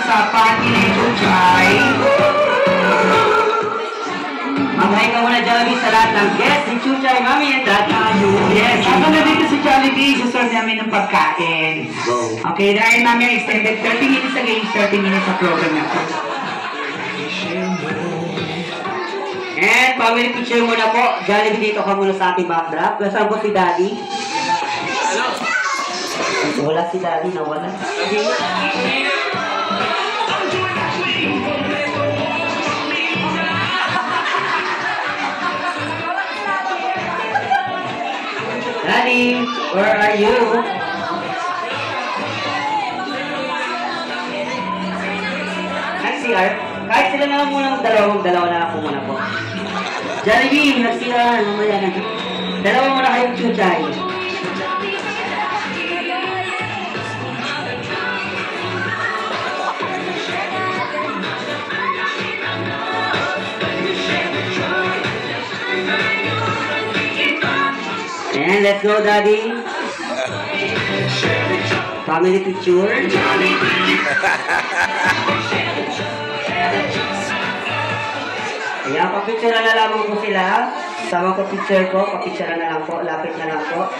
sa party ni Chuchay. Maghay ka muna, Jollibee, sa lahat ng guests ni Chuchay, Mami, and Daddy. Yes, habang nandito si Jollibee, susunod namin ng pagkain. Go. Okay, dahil namin extended 30 minutes against 30 minutes sa program natin. And family picture muna po. Jollibee, dito ka muna sa ating backdrop. Kasama po si Daddy. Wala si Daddy, nawala. Daddy, where are you? Nag-CR? Kahit sila na lang muna magdalawa na lang po muna po. Jollibee, nag-CR, mamaya na. Dalawa muna kayong Chuchay. And let's go, Daddy. Family picture. Ayan, papicture na lamang po sila. Sama ko picture ko, papicture na lang po, lapit na lang po.